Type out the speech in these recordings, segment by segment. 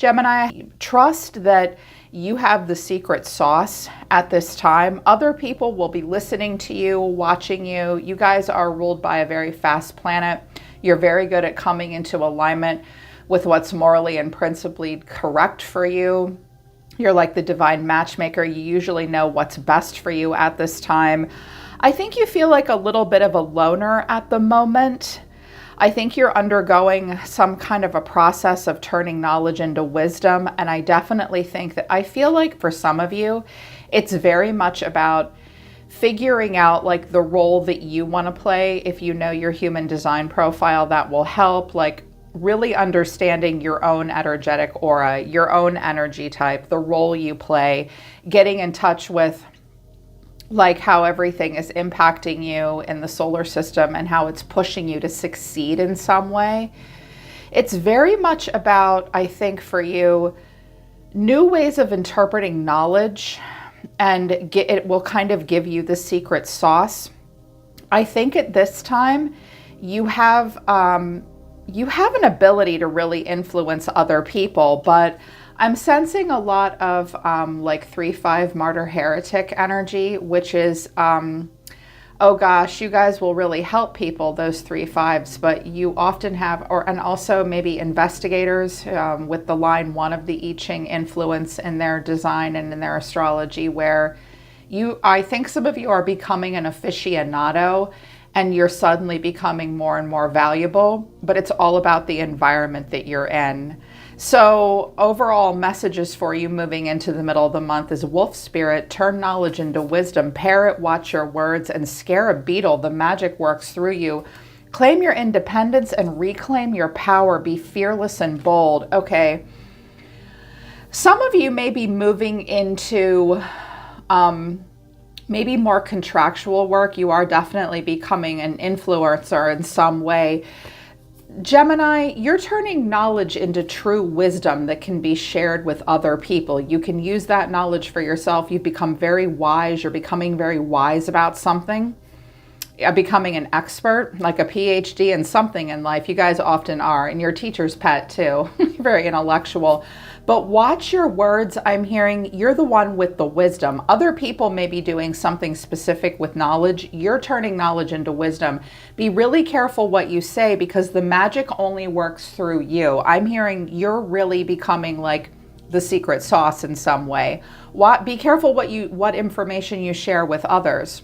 Gemini, trust that you have the secret sauce at this time. Other people will be listening to you, watching you. You guys are ruled by a very fast planet. You're very good at coming into alignment with what's morally and principally correct for you. You're like the divine matchmaker. You usually know what's best for you at this time. I think you feel like a little bit of a loner at the moment. I think you're undergoing some kind of a process of turning knowledge into wisdom. And I definitely think that I feel like for some of you, it's very much about figuring out like the role that you want to play. If you know your human design profile, that will help. Like really understanding your own energetic aura, your own energy type, the role you play, getting in touch with like how everything is impacting you in the solar system and how it's pushing you to succeed in some way. It's very much about, I think for you, new ways of interpreting knowledge, and it will kind of give you the secret sauce. I think at this time you have an ability to really influence other people, but I'm sensing a lot of like 3-5 martyr heretic energy, which is, oh gosh, you guys will really help people, those 3-5s, but you often have, and also maybe investigators with the line 1 of the I Ching influence in their design and in their astrology, where I think some of you are becoming an aficionado and you're suddenly becoming more and more valuable, but it's all about the environment that you're in. So overall messages for you moving into the middle of the month is wolf spirit, turn knowledge into wisdom, parrot, watch your words, and scare a beetle. The magic works through you. Claim your independence and reclaim your power. Be fearless and bold. Okay. Some of you may be moving into maybe more contractual work. You are definitely becoming an influencer in some way. Gemini, you're turning knowledge into true wisdom that can be shared with other people. You can use that knowledge for yourself. You've become very wise. You're becoming very wise about something. Becoming an expert, like a PhD in something in life. You guys often are, and your teacher's pet too. Very intellectual. But watch your words. I'm hearing you're the one with the wisdom. Other people may be doing something specific with knowledge. You're turning knowledge into wisdom. Be really careful what you say, because the magic only works through you. I'm hearing you're really becoming like the secret sauce in some way. Be careful what information you share with others,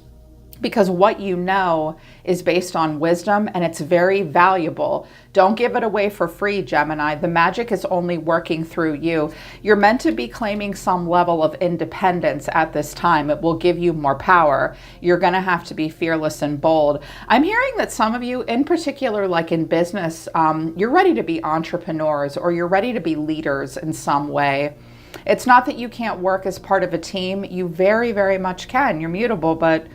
because what you know is based on wisdom and it's very valuable. Don't give it away for free, Gemini. The magic is only working through you. You're meant to be claiming some level of independence at this time. It will give you more power. You're going to have to be fearless and bold. I'm hearing that some of you, in particular, like in business, you're ready to be entrepreneurs, or you're ready to be leaders in some way. It's not that you can't work as part of a team. You very, very much can. You're mutable, but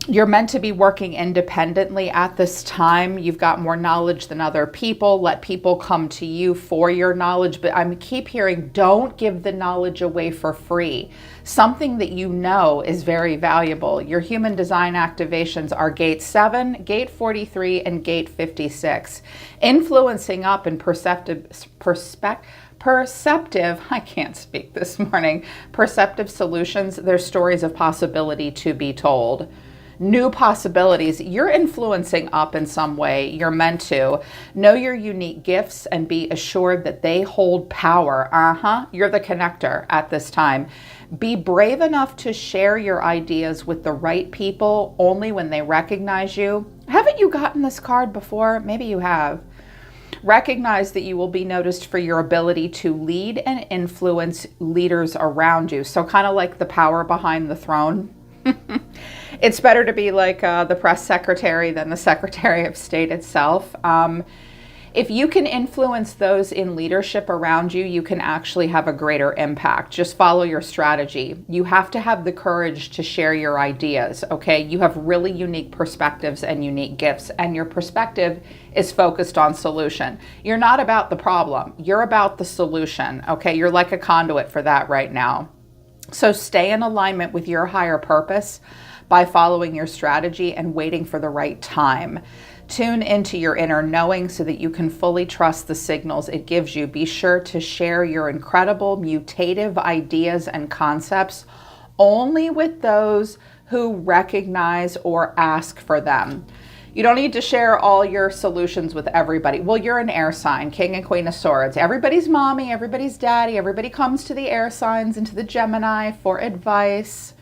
you're meant to be working independently at this time. You've got more knowledge than other people. Let people come to you for your knowledge. But I keep hearing, don't give the knowledge away for free. Something that you know is very valuable. Your human design activations are gate 7, gate 43, and gate 56. Influencing up and perceptive, I can't speak this morning, perceptive solutions. There's stories of possibility to be told. New possibilities. You're influencing up in some way. You're meant to. Know your unique gifts and be assured that they hold power. You're the connector at this time. Be brave enough to share your ideas with the right people only when they recognize you. Haven't you gotten this card before? Maybe you have. Recognize that you will be noticed for your ability to lead and influence leaders around you. So kind of like the power behind the throne. It's better to be like the press secretary than the Secretary of State itself. If you can influence those in leadership around you, you can actually have a greater impact. Just follow your strategy. You have to have the courage to share your ideas, okay? You have really unique perspectives and unique gifts, and your perspective is focused on solution. You're not about the problem. You're about the solution, okay? You're like a conduit for that right now. So stay in alignment with your higher purpose by following your strategy and waiting for the right time. Tune into your inner knowing so that you can fully trust the signals it gives you. Be sure to share your incredible mutative ideas and concepts only with those who recognize or ask for them. You don't need to share all your solutions with everybody. Well, you're an air sign, King and Queen of Swords. Everybody's mommy, everybody's daddy, everybody comes to the air signs and to the Gemini for advice.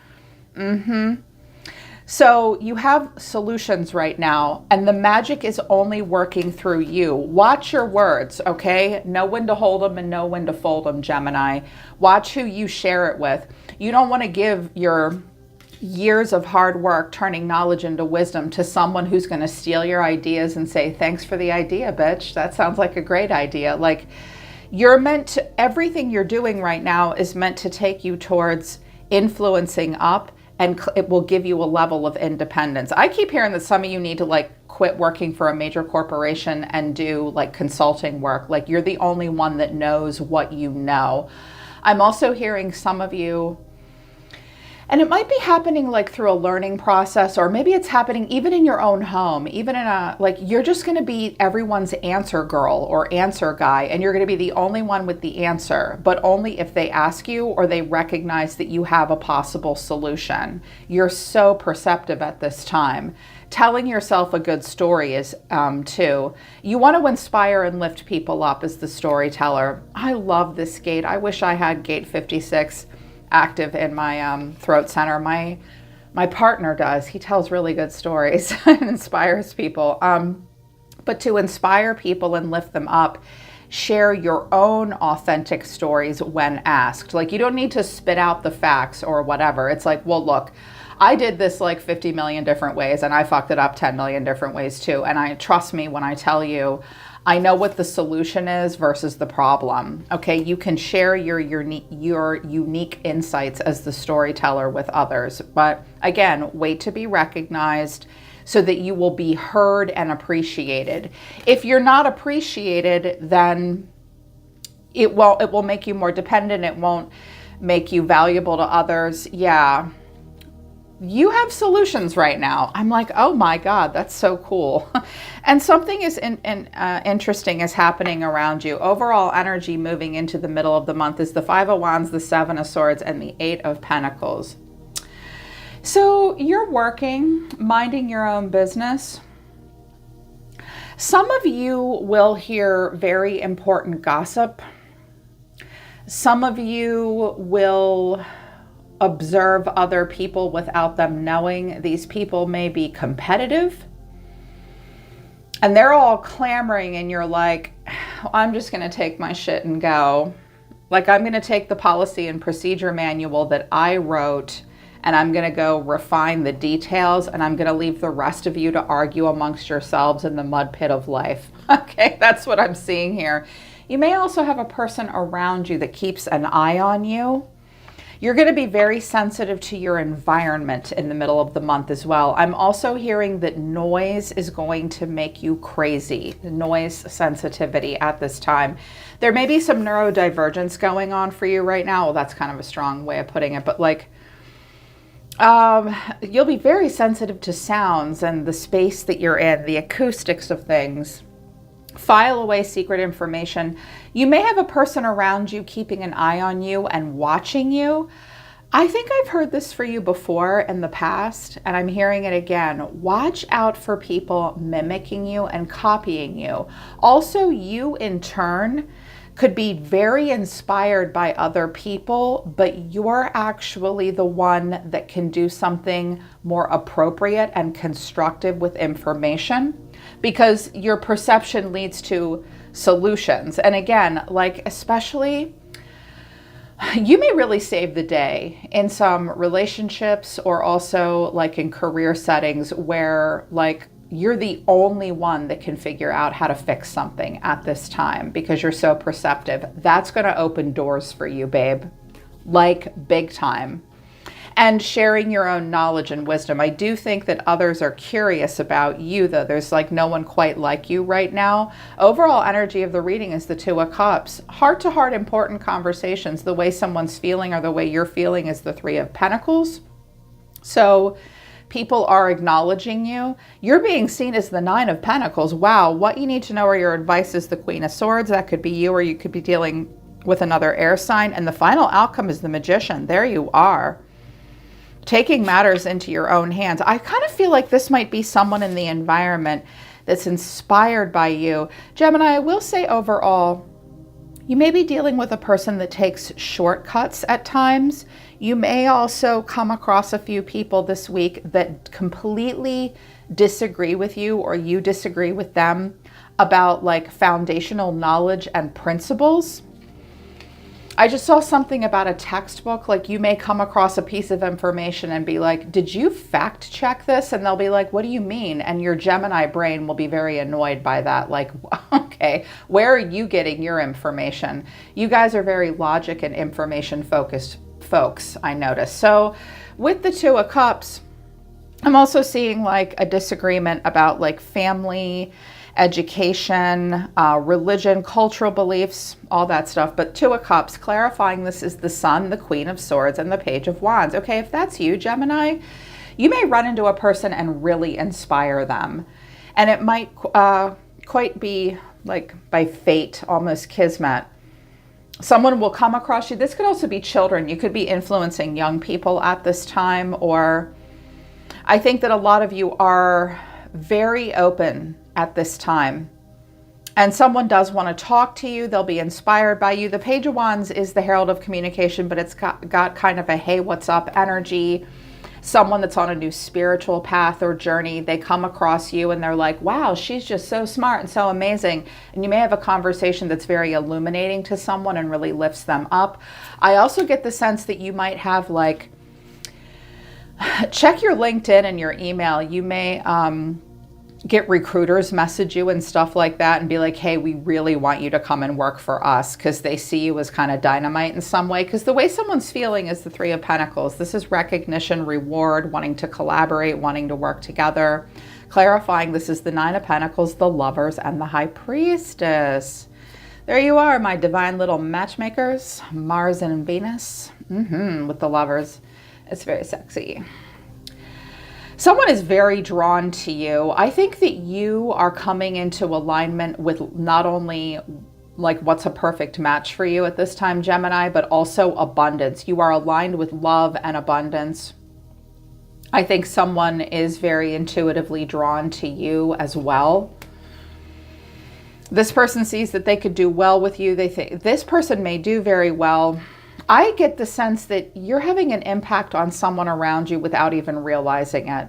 So you have solutions right now, and the magic is only working through you. Watch your words, okay? Know when to hold them and know when to fold them, Gemini. Watch who you share it with. You don't want to give your years of hard work turning knowledge into wisdom to someone who's going to steal your ideas and say, thanks for the idea, bitch. That sounds like a great idea. Like, you're meant to, everything you're doing right now is meant to take you towards influencing up, and it will give you a level of independence. I keep hearing that some of you need to like quit working for a major corporation and do like consulting work. Like, you're the only one that knows what you know. I'm also hearing some of you, and it might be happening like through a learning process, or maybe it's happening even in your own home, even in a, like, you're just going to be everyone's answer girl or answer guy, and you're going to be the only one with the answer, but only if they ask you or they recognize that you have a possible solution. You're so perceptive at this time. Telling yourself a good story is too. You want to inspire and lift people up as the storyteller. I love this gate. I wish I had gate 56 active in my throat center. My partner does. He tells really good stories and inspires people. But to inspire people and lift them up, share your own authentic stories when asked. Like, you don't need to spit out the facts or whatever. It's like, well, look, I did this like 50 million different ways, and I fucked it up 10 million different ways too. And trust me when I tell you, I know what the solution is versus the problem. Okay, you can share your unique insights as the storyteller with others. But again, wait to be recognized so that you will be heard and appreciated. If you're not appreciated, then it will make you more dependent. It won't make you valuable to others. Yeah. You have solutions right now. I'm like, oh my God, that's so cool. And something is interesting is happening around you. Overall energy moving into the middle of the month is the Five of Wands, the Seven of Swords, and the Eight of Pentacles. So you're working, minding your own business. Some of you will hear very important gossip. Some of you will observe other people without them knowing. These people may be competitive and they're all clamoring, and you're like, I'm just going to take my shit and go. Like, I'm going to take the policy and procedure manual that I wrote, and I'm going to go refine the details, and I'm going to leave the rest of you to argue amongst yourselves in the mud pit of life. Okay, that's what I'm seeing here. You may also have a person around you that keeps an eye on you. You're going to be very sensitive to your environment in the middle of the month as well. I'm also hearing that noise is going to make you crazy, noise sensitivity at this time. There may be some neurodivergence going on for you right now. Well, that's kind of a strong way of putting it, but like, you'll be very sensitive to sounds and the space that you're in, the acoustics of things. File away secret information. You may have a person around you keeping an eye on you and watching you. I think I've heard this for you before in the past, and I'm hearing it again. Watch out for people mimicking you and copying you. Also, you in turn could be very inspired by other people, but you're actually the one that can do something more appropriate and constructive with information, because your perception leads to solutions. And again, like, especially, you may really save the day in some relationships, or also like in career settings where like you're the only one that can figure out how to fix something at this time because you're so perceptive. That's going to open doors for you, babe, like big time. And sharing your own knowledge and wisdom. I do think that others are curious about you, though. There's like no one quite like you right now. Overall energy of the reading is the Two of Cups. Heart-to-heart important conversations. The way someone's feeling or the way you're feeling is the Three of Pentacles. So People are acknowledging you. You're being seen as the Nine of Pentacles. Wow, what you need to know or your advice is the Queen of Swords. That could be you, or you could be dealing with another air sign. And the final outcome is the Magician. There you are. Taking matters into your own hands. I kind of feel like this might be someone in the environment that's inspired by you. Gemini, I will say overall, you may be dealing with a person that takes shortcuts at times. You may also come across a few people this week that completely disagree with you, or you disagree with them about like foundational knowledge and principles. I just saw something about a textbook. Like you may come across a piece of information and be like, did you fact check this? And they'll be like, what do you mean? And your Gemini brain will be very annoyed by that. Like, okay, where are you getting your information? You guys are very logic and information focused folks, I notice. So with the Two of Cups, I'm also seeing like a disagreement about like family, education, religion, cultural beliefs, all that stuff. But Two of Cups, clarifying this is the Sun, the Queen of Swords, and the Page of Wands. Okay, if that's you, Gemini, you may run into a person and really inspire them. And it might quite be like by fate, almost kismet. Someone will come across you. This could also be children. You could be influencing young people at this time, or I think that a lot of you are very open at this time, and someone does want to talk to you. They'll be inspired by you. The Page of Wands is the herald of communication, but it's got kind of a hey, what's up energy. Someone that's on a new spiritual path or journey, they come across you and they're like, wow, she's just so smart and so amazing. And you may have a conversation that's very illuminating to someone and really lifts them up. I also get the sense that you might have like, check your LinkedIn and your email. You may get recruiters message you and stuff like that and be like, hey, we really want you to come and work for us, because they see you as kind of dynamite in some way. Because the way someone's feeling is the Three of Pentacles. This is recognition, reward, wanting to collaborate, wanting to work together. Clarifying, this is the Nine of Pentacles, the Lovers, and the High Priestess. There you are, my divine little matchmakers, Mars and Venus, with the Lovers. It's very sexy. Someone is very drawn to you. I think that you are coming into alignment with not only like what's a perfect match for you at this time, Gemini, but also abundance. You are aligned with love and abundance. I think someone is very intuitively drawn to you as well. This person sees that they could do well with you. They think this person may do very well. I get the sense that you're having an impact on someone around you without even realizing it.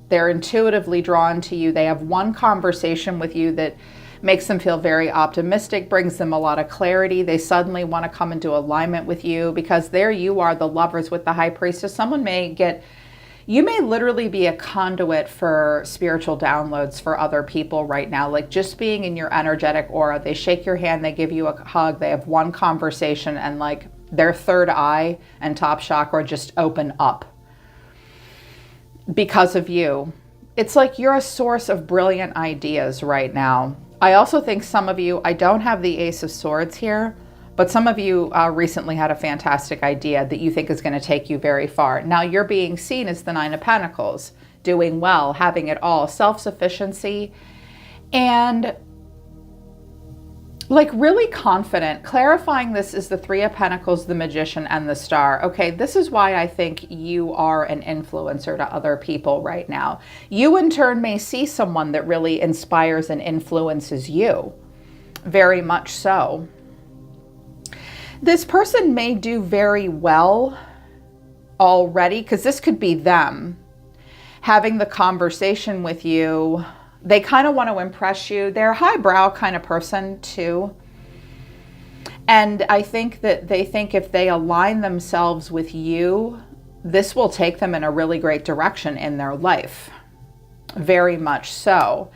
They're intuitively drawn to you. They have one conversation with you that makes them feel very optimistic, brings them a lot of clarity. They suddenly want to come into alignment with you, because there you are, the Lovers with the High Priestess. Someone may get, you may literally be a conduit for spiritual downloads for other people right now. Like just being in your energetic aura, they shake your hand, they give you a hug, they have one conversation, and like their third eye and top chakra just open up because of you. It's like you're a source of brilliant ideas right now. I also think some of you, I don't have the Ace of Swords here, but some of you recently had a fantastic idea that you think is going to take you very far. Now you're being seen as the Nine of Pentacles, doing well, having it all, self-sufficiency, and like really confident. Clarifying, this is the Three of Pentacles, the Magician, and the Star. Okay, this is why I think you are an influencer to other people right now. You in turn may see someone that really inspires and influences you. Very much so. This person may do very well already, because this could be them having the conversation with you. They kind of want to impress you. They're a highbrow kind of person too. And I think that they think if they align themselves with you, this will take them in a really great direction in their life. Very much so.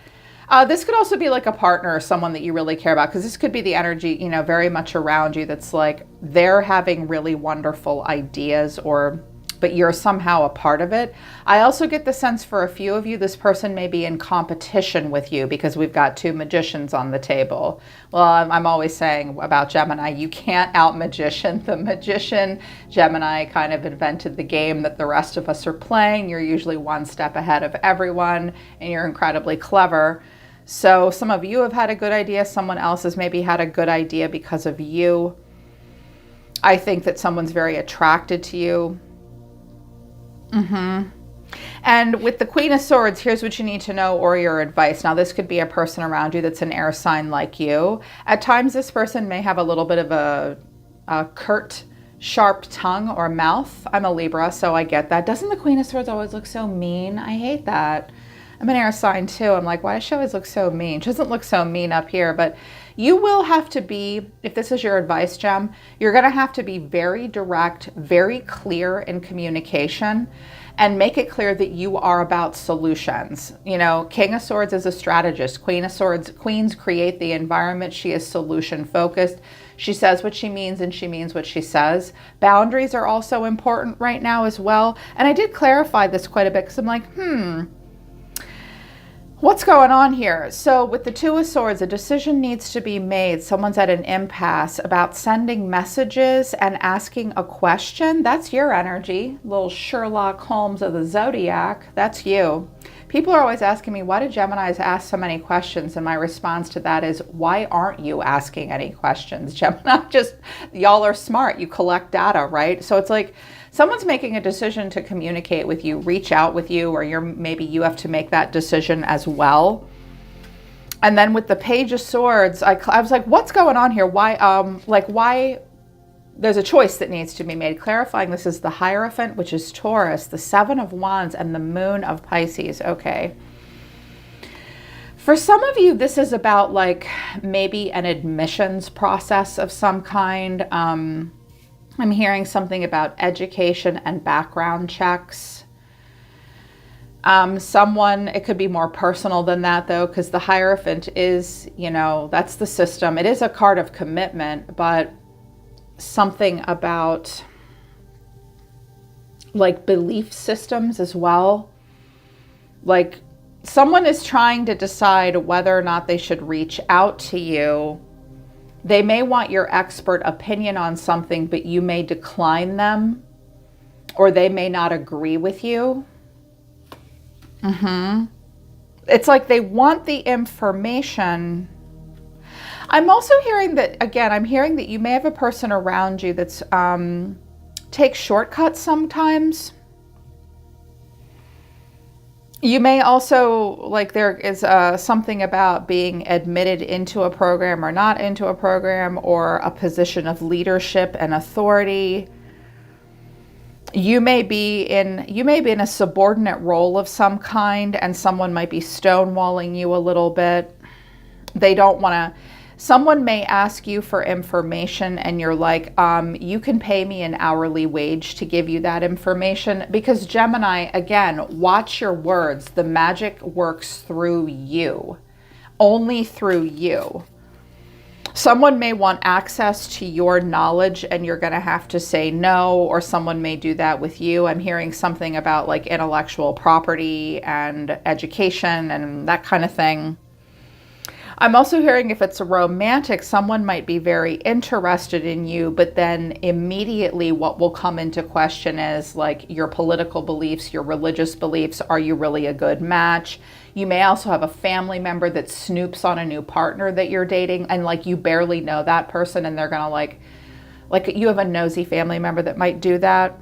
This could also be like a partner or someone that you really care about, because this could be the energy, you know, very much around you that's like they're having really wonderful ideas or but you're somehow a part of it. I also get the sense for a few of you, this person may be in competition with you because we've got two magicians on the table. Well, I'm always saying about Gemini, you can't out-magician the magician. Gemini kind of invented the game that the rest of us are playing. You're usually one step ahead of everyone, and you're incredibly clever. So some of you have had a good idea. Someone else has maybe had a good idea because of you. I think that someone's very attracted to you. And with the Queen of Swords, here's what you need to know, or your advice. Now, this could be a person around you that's an air sign like you. At times, this person may have a little bit of a curt, sharp tongue or mouth. I'm a Libra, so I get that. Doesn't the Queen of Swords always look so mean? I hate that. I'm an air sign too. I'm like, why does she always look so mean? She doesn't look so mean up here, but you will have to be, if this is your advice, Gem, you're going to have to be very direct, very clear in communication, and make it clear that you are about solutions. You know, King of Swords is a strategist. Queen of Swords, queens create the environment. She is solution focused. She says what she means and she means what she says. Boundaries are also important right now as well. And I did clarify this quite a bit because I'm like, what's going on here? So with the Two of Swords, a decision needs to be made. Someone's at an impasse about sending messages and asking a question. That's your energy. Little Sherlock Holmes of the Zodiac. That's you. People are always asking me, why do Geminis ask so many questions? And my response to that is, why aren't you asking any questions? Gemini, y'all are smart. You collect data, right? So it's like, someone's making a decision to communicate with you, reach out with you, or maybe you have to make that decision as well. And then with the Page of Swords, I was like, what's going on here? Why? There's a choice that needs to be made. Clarifying, this is the Hierophant, which is Taurus, the Seven of Wands, and the Moon of Pisces. Okay. For some of you, this is about like maybe an admissions process of some kind. I'm hearing something about education and background checks. It could be more personal than that though, because the Hierophant is, that's the system. It is a card of commitment, but something about like belief systems as well. Like someone is trying to decide whether or not they should reach out to you. They may want your expert opinion on something, but you may decline them, or they may not agree with you. It's like they want the information. I'm also hearing that, again, I'm hearing that you may have a person around you that's takes shortcuts sometimes. You may also, like there is something about being admitted into a program or not into a program, or a position of leadership and authority. You may be in a subordinate role of some kind, and someone might be stonewalling you a little bit. They don't want to. Someone may ask you for information and you're like, you can pay me an hourly wage to give you that information. Because Gemini, again, watch your words. The magic works through you, only through you. Someone may want access to your knowledge and you're going to have to say no, or someone may do that with you. I'm hearing something about like intellectual property and education and that kind of thing. I'm also hearing if it's a romantic, someone might be very interested in you, but then immediately what will come into question is like your political beliefs, your religious beliefs. Are you really a good match? You may also have a family member that snoops on a new partner that you're dating, and like you barely know that person, and they're gonna like you have a nosy family member that might do that.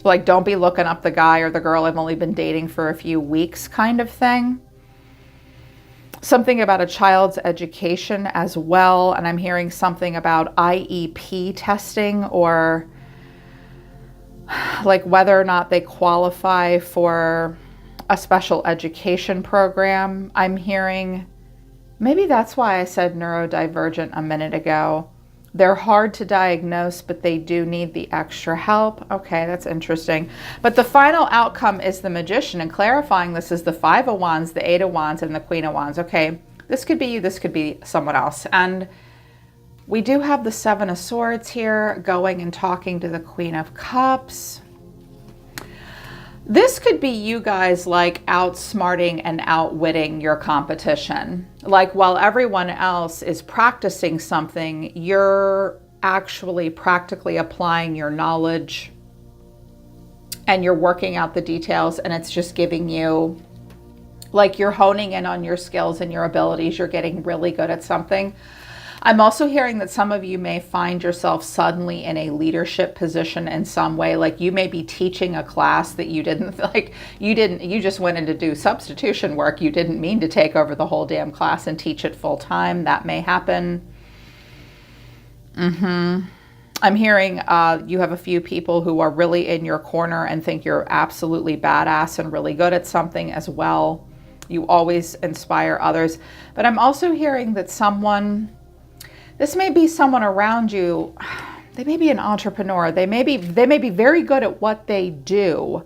Like, don't be looking up the guy or the girl I've only been dating for a few weeks kind of thing. Something about a child's education as well. And I'm hearing something about IEP testing, or like whether or not they qualify for a special education program. I'm hearing, maybe that's why I said neurodivergent a minute ago. They're hard to diagnose, but they do need the extra help. Okay, that's interesting. But the final outcome is the Magician, and clarifying, this is the Five of Wands, the Eight of Wands, and the Queen of Wands. Okay, this could be you, this could be someone else. And we do have the Seven of Swords here going and talking to the Queen of Cups. This could be you guys like outsmarting and outwitting your competition. Like while everyone else is practicing something, you're actually practically applying your knowledge and you're working out the details, and it's just giving you, like, you're honing in on your skills and your abilities. You're getting really good at something. I'm also hearing that some of you may find yourself suddenly in a leadership position in some way. Like you may be teaching a class that you didn't like, you just went in to do substitution work. You didn't mean to take over the whole damn class and teach it full time. That may happen. I'm hearing you have a few people who are really in your corner and think you're absolutely badass and really good at something as well. You always inspire others. But I'm also hearing that this may be someone around you. They may be an entrepreneur. They may be very good at what they do,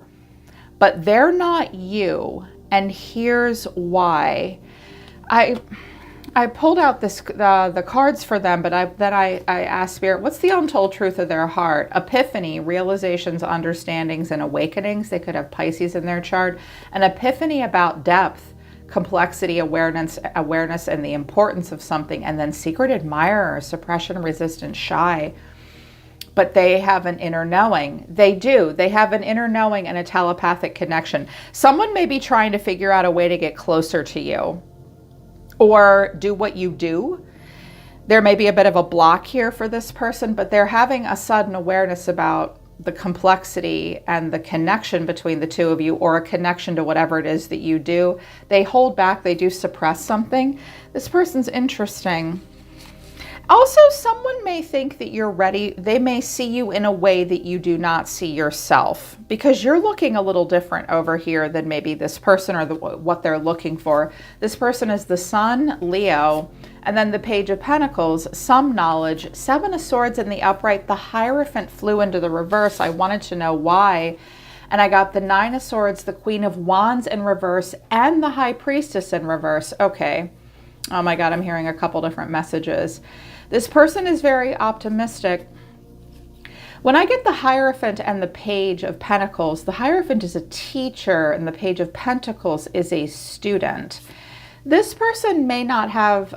but they're not you. And here's why. I pulled out the cards for them, but I asked Spirit, what's the untold truth of their heart? Epiphany, realizations, understandings, and awakenings. They could have Pisces in their chart. An epiphany about depth, complexity, awareness, and the importance of something. And then secret admirer, suppression, resistant, shy. But they have an inner knowing. They do. They have an inner knowing and a telepathic connection. Someone may be trying to figure out a way to get closer to you or do what you do. There may be a bit of a block here for this person, but they're having a sudden awareness about the complexity and the connection between the two of you, or a connection to whatever it is that you do. They hold back, they do suppress something. This person's interesting. Also, someone may think that you're ready. They may see you in a way that you do not see yourself, because you're looking a little different over here than maybe this person or what they're looking for. This person is the Sun, Leo, and then the Page of Pentacles, some knowledge, Seven of Swords in the upright. The Hierophant flew into the reverse. I wanted to know why. And I got the Nine of Swords, the Queen of Wands in reverse, and the High Priestess in reverse. Okay. Oh my God, I'm hearing a couple different messages. This person is very optimistic. When I get the Hierophant and the Page of Pentacles, the Hierophant is a teacher and the Page of Pentacles is a student. This person may not have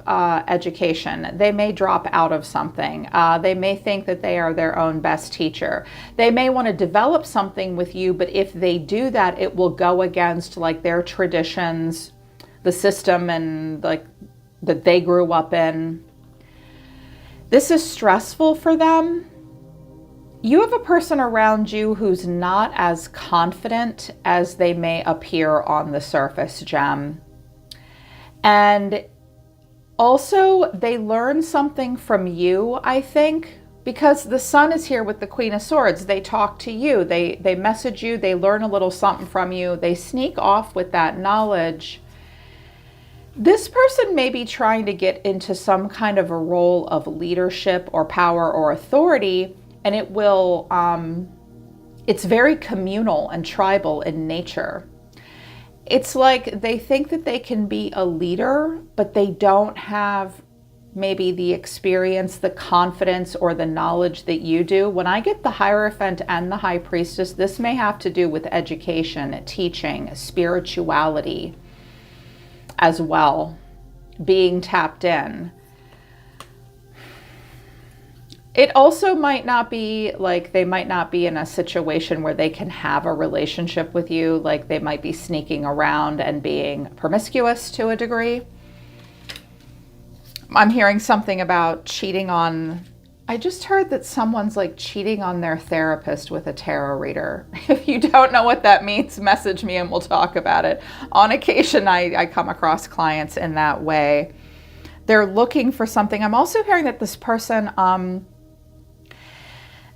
education. They may drop out of something. They may think that they are their own best teacher. They may want to develop something with you, but if they do that, it will go against like their traditions, the system, and like that they grew up in. This is stressful for them. You have a person around you who's not as confident as they may appear on the surface, Gem. And also they learn something from you, I think, because the Sun is here with the Queen of Swords. They talk to you, they message you, they learn a little something from you, they sneak off with that knowledge. This person may be trying to get into some kind of a role of leadership or power or authority, and it will, it's very communal and tribal in nature. It's like they think that they can be a leader, but they don't have maybe the experience, the confidence, or the knowledge that you do. When I get the Hierophant and the High Priestess, this may have to do with education, teaching, spirituality as well, being tapped in. It also might not be like, they might not be in a situation where they can have a relationship with you. Like they might be sneaking around and being promiscuous to a degree. I'm hearing something about cheating on, I just heard that someone's like cheating on their therapist with a tarot reader. If you don't know what that means, message me and we'll talk about it. On occasion, I come across clients in that way. They're looking for something. I'm also hearing that this person,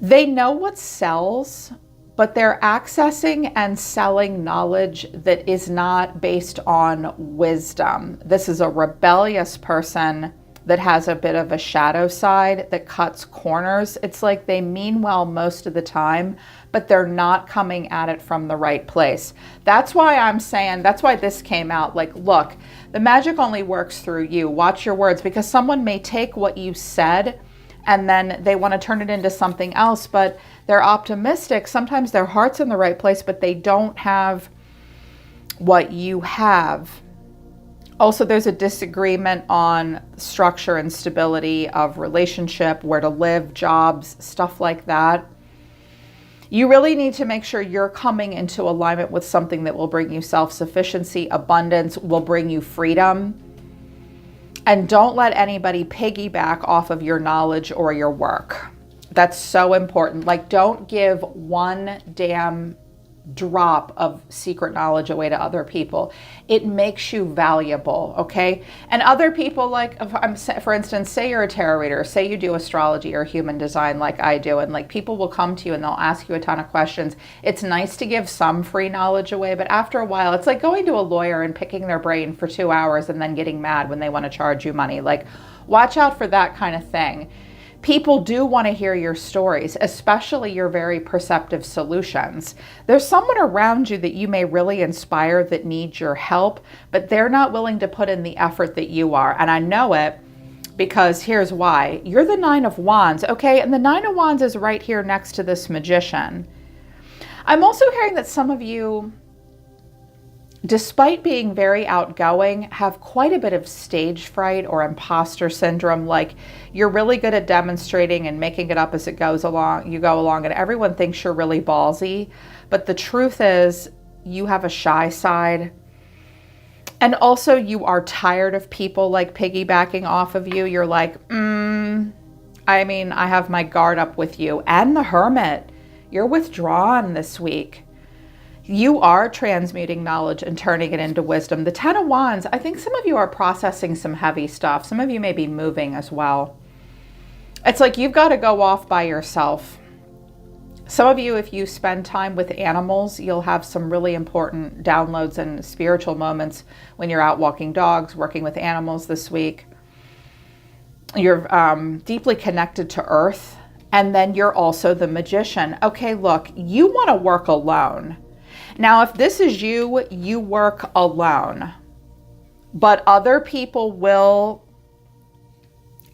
they know what sells, but they're accessing and selling knowledge that is not based on wisdom. This is a rebellious person that has a bit of a shadow side that cuts corners. It's like they mean well most of the time, but they're not coming at it from the right place. That's why I'm saying, that's why this came out. Like, look, the magic only works through you. Watch your words, because someone may take what you said and then they want to turn it into something else, but They're optimistic. Sometimes their heart's in the right place, but they don't have what you have. Also, there's a disagreement on structure and stability of relationship, where to live, jobs, stuff like that. You really need to make sure you're coming into alignment with something that will bring you self-sufficiency, abundance, will bring you freedom. And don't let anybody piggyback off of your knowledge or your work. That's so important. Like, don't give one damn drop of secret knowledge away to other people. It makes you valuable, okay? And other people, like, for instance, say you're a tarot reader, say you do astrology or human design like I do, and like people will come to you and they'll ask you a ton of questions. It's nice to give some free knowledge away, but after a while, it's like going to a lawyer and picking their brain for 2 hours and then getting mad when they want to charge you money. Like, watch out for that kind of thing. People do want to hear your stories, especially your very perceptive solutions. There's someone around you that you may really inspire that needs your help, but they're not willing to put in the effort that you are. And I know it because here's why. You're the Nine of Wands, okay? And the Nine of Wands is right here next to this Magician. I'm also hearing that some of you, despite being very outgoing, have quite a bit of stage fright or imposter syndrome. Like, you're really good at demonstrating and making it up as it goes along. You go along and everyone thinks you're really ballsy. But the truth is, you have a shy side. And also, you are tired of people like piggybacking off of you. You're like, I mean, I have my guard up with you. And the Hermit, you're withdrawn this week. You are transmuting knowledge and turning it into wisdom. The Ten of Wands, I think some of you are processing some heavy stuff. Some of you may be moving as well. It's like you've got to go off by yourself. Some of you, if you spend time with animals, you'll have some really important downloads and spiritual moments when you're out walking dogs, working with animals this week. You're deeply connected to Earth. And then you're also the Magician. Okay, look, you want to work alone. Now, if this is you, you work alone, but other people will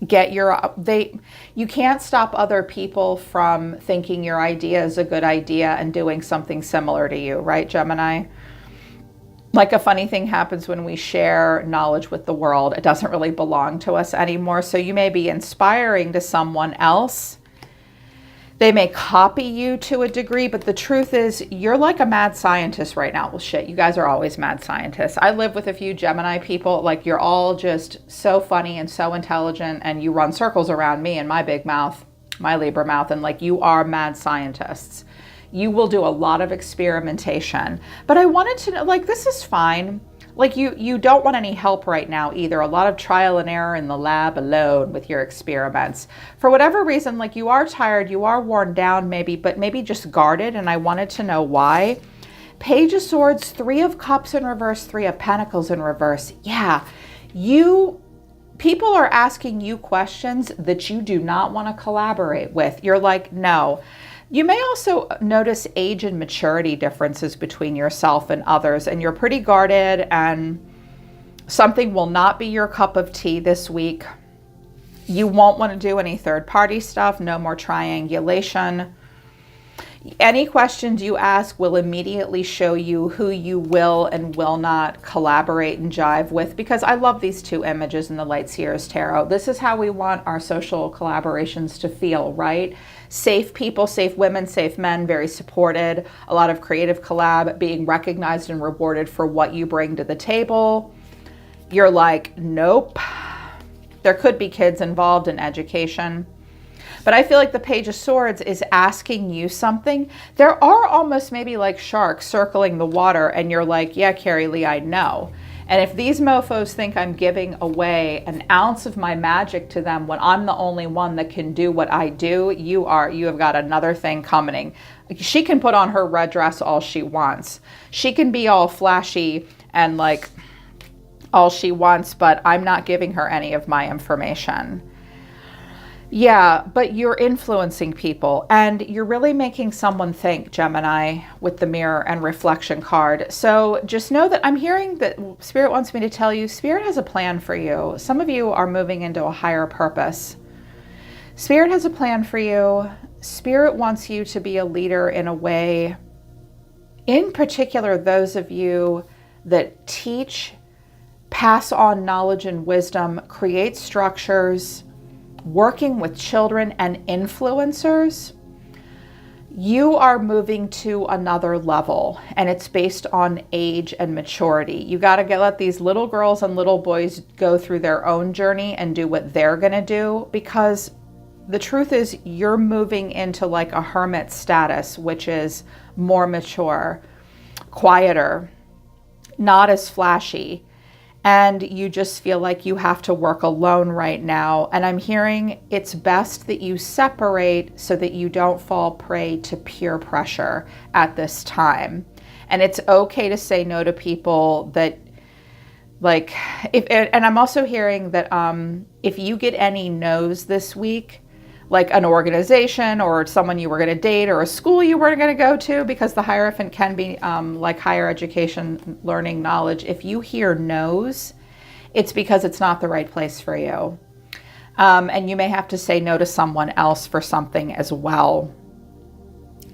get you can't stop other people from thinking your idea is a good idea and doing something similar to you, right, Gemini? Like, a funny thing happens when we share knowledge with the world. It doesn't really belong to us anymore. So you may be inspiring to someone else. They may copy you to a degree, but the truth is you're like a mad scientist right now. Well, shit, you guys are always mad scientists. I live with a few Gemini people. Like, you're all just so funny and so intelligent, and you run circles around me and my big mouth, my Libra mouth, and like, you are mad scientists. You will do a lot of experimentation. But I wanted to know, like, this is fine. Like, you don't want any help right now either. A lot of trial and error in the lab alone with your experiments. For whatever reason, like, you are tired, you are worn down maybe, but maybe just guarded, and I wanted to know why. Page of Swords, Three of Cups in reverse, Three of Pentacles in reverse. Yeah, people are asking you questions that you do not want to collaborate with. You're like, no. You may also notice age and maturity differences between yourself and others, and you're pretty guarded, and something will not be your cup of tea this week. You won't want to do any third-party stuff, no more triangulation. Any questions you ask will immediately show you who you will and will not collaborate and jive with, because I love these two images in the Light Seers Tarot. This is how we want our social collaborations to feel, right? Safe people, safe women, safe men, very supported, a lot of creative collab, being recognized and rewarded for what you bring to the table. You're like, nope. There could be kids involved in education. But I feel like the Page of Swords is asking you something. There are almost maybe like sharks circling the water, and you're like, yeah, Carrie Lee, I know. And if these mofos think I'm giving away an ounce of my magic to them when I'm the only one that can do what I do, you have got another thing coming. She can put on her red dress all she wants. She can be all flashy and like all she wants, but I'm not giving her any of my information. Yeah, but you're influencing people, and you're really making someone think, Gemini, with the mirror and reflection card. So just know that I'm hearing that Spirit wants me to tell you, Spirit has a plan for you. Some of you are moving into a higher purpose. Spirit has a plan for you. Spirit wants you to be a leader in a way, in particular, those of you that teach, pass on knowledge and wisdom, create structures, working with children and influencers. You are moving to another level, and it's based on age and maturity. You got to let these little girls and little boys go through their own journey and do what they're going to do, because the truth is you're moving into like a hermit status, which is more mature, quieter, not as flashy. And you just feel like you have to work alone right now. And I'm hearing it's best that you separate so that you don't fall prey to peer pressure at this time. And it's okay to say no to people that, like, and I'm also hearing that if you get any no's this week, like an organization or someone you were going to date or a school you were going to go to, because the Hierophant can be like higher education, learning, knowledge. If you hear no's, it's because it's not the right place for you. And you may have to say no to someone else for something as well.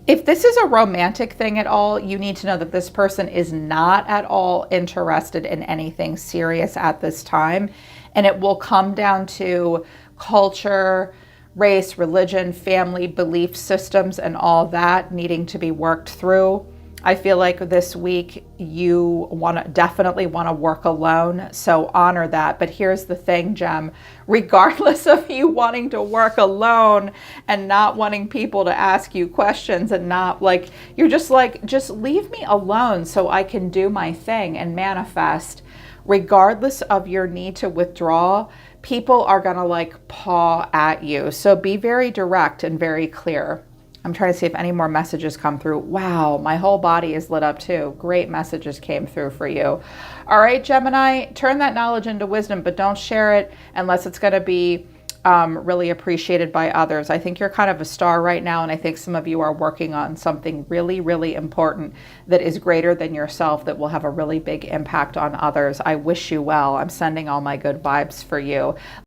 If this is a romantic thing at all, you need to know that this person is not at all interested in anything serious at this time. And it will come down to culture, race, religion, family, belief systems, and all that needing to be worked through. I feel like this week you definitely want to work alone, so honor that. But here's the thing, Gem, regardless of you wanting to work alone and not wanting people to ask you questions and not like, you're just like, just leave me alone so I can do my thing and manifest. Regardless of your need to withdraw, people are going to like paw at you. So be very direct and very clear. I'm trying to see if any more messages come through. Wow, my whole body is lit up too. Great messages came through for you. All right, Gemini, turn that knowledge into wisdom, but don't share it unless it's going to be really appreciated by others. I think you're kind of a star right now, and I think some of you are working on something really, really important that is greater than yourself, that will have a really big impact on others. I wish you well. I'm sending all my good vibes for you.